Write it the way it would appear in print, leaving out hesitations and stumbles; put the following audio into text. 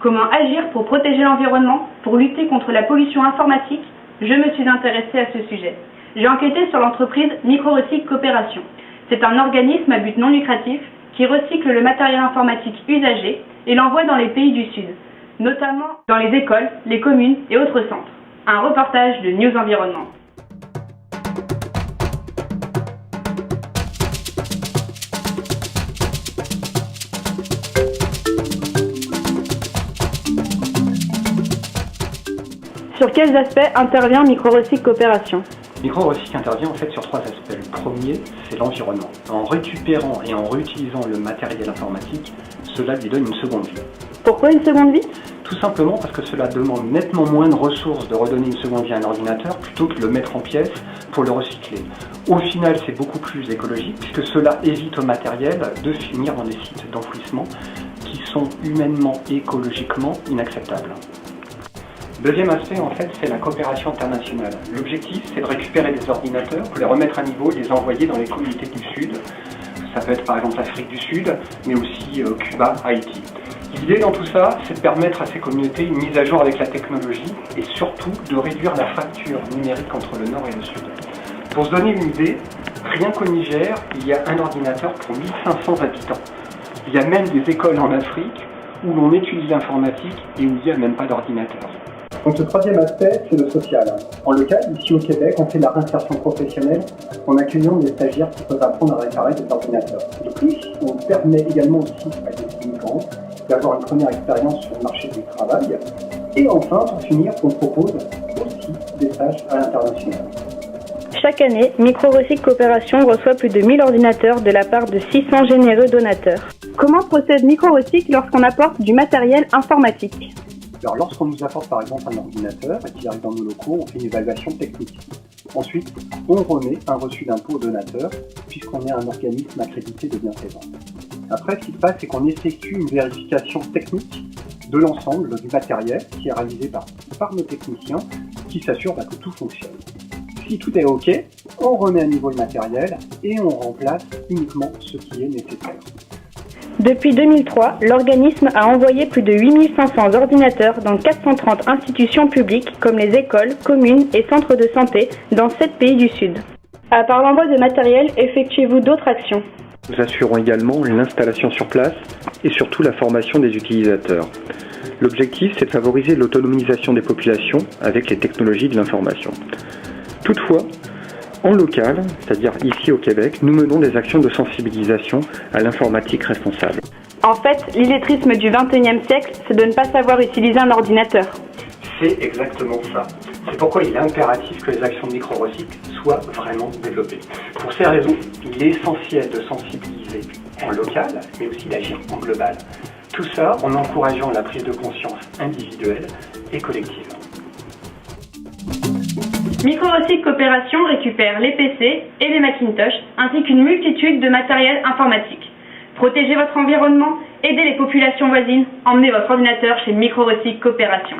Comment agir pour protéger l'environnement, pour lutter contre la pollution informatique? Je me suis intéressée à ce sujet. J'ai enquêté sur l'entreprise Microrecycle Coopération. C'est un organisme à but non lucratif qui recycle le matériel informatique usagé et l'envoie dans les pays du Sud, notamment dans les écoles, les communes et autres centres. Un reportage de News Environnement. Sur quels aspects intervient Microrecycle Coopération? Microrecycle intervient en fait sur trois aspects. Le premier, c'est l'environnement. En récupérant et en réutilisant le matériel informatique, cela lui donne une seconde vie. Pourquoi une seconde vie? Tout simplement parce que cela demande nettement moins de ressources de redonner une seconde vie à un ordinateur plutôt que de le mettre en pièces pour le recycler. Au final, c'est beaucoup plus écologique puisque cela évite au matériel de finir dans des sites d'enfouissement qui sont humainement et écologiquement inacceptables. Deuxième aspect, en fait, c'est la coopération internationale. L'objectif, c'est de récupérer des ordinateurs pour les remettre à niveau et les envoyer dans les communautés du Sud. Ça peut être par exemple l'Afrique du Sud, mais aussi Cuba, Haïti. L'idée dans tout ça, c'est de permettre à ces communautés une mise à jour avec la technologie et surtout de réduire la fracture numérique entre le Nord et le Sud. Pour se donner une idée, rien qu'au Niger, il y a un ordinateur pour 1500 habitants. Il y a même des écoles en Afrique où l'on étudie l'informatique et où il n'y a même pas d'ordinateur. Donc le troisième aspect, c'est le social. En local, ici au Québec, on fait de la réinsertion professionnelle en accueillant des stagiaires qui peuvent apprendre à réparer des ordinateurs. De plus, on permet également aussi à des immigrants d'avoir une première expérience sur le marché du travail. Et enfin, pour finir, on propose aussi des stages à l'international. Chaque année, Microrecycle Coopération reçoit plus de 1000 ordinateurs de la part de 600 généreux donateurs. Comment procède Microrecycle lorsqu'on apporte du matériel informatique? Alors, lorsqu'on nous apporte par exemple un ordinateur et qu'il arrive dans nos locaux, on fait une évaluation technique. Ensuite, on remet un reçu d'impôt au donateur, puisqu'on est un organisme accrédité de bienfaisance. Après, ce qui se passe, c'est qu'on effectue une vérification technique de l'ensemble du matériel qui est réalisé par nos techniciens, qui s'assurent que tout fonctionne. Si tout est OK, on remet à niveau le matériel et on remplace uniquement ce qui est nécessaire. Depuis 2003, l'organisme a envoyé plus de 8500 ordinateurs dans 430 institutions publiques comme les écoles, communes et centres de santé dans 7 pays du Sud. À part l'envoi de matériel, effectuez-vous d'autres actions? Nous assurons également l'installation sur place et surtout la formation des utilisateurs. L'objectif, c'est de favoriser l'autonomisation des populations avec les technologies de l'information. Toutefois, en local, c'est-à-dire ici au Québec, nous menons des actions de sensibilisation à l'informatique responsable. En fait, l'illettrisme du XXIe siècle, c'est de ne pas savoir utiliser un ordinateur. C'est exactement ça. C'est pourquoi il est impératif que les actions de Microrecycle soient vraiment développées. Pour ces raisons, il est essentiel de sensibiliser en local, mais aussi d'agir en global. Tout ça en encourageant la prise de conscience individuelle et collective. Microrecycle Coopération récupère les PC et les Macintosh, ainsi qu'une multitude de matériel informatique. Protégez votre environnement, aidez les populations voisines, emmenez votre ordinateur chez Microrecycle Coopération.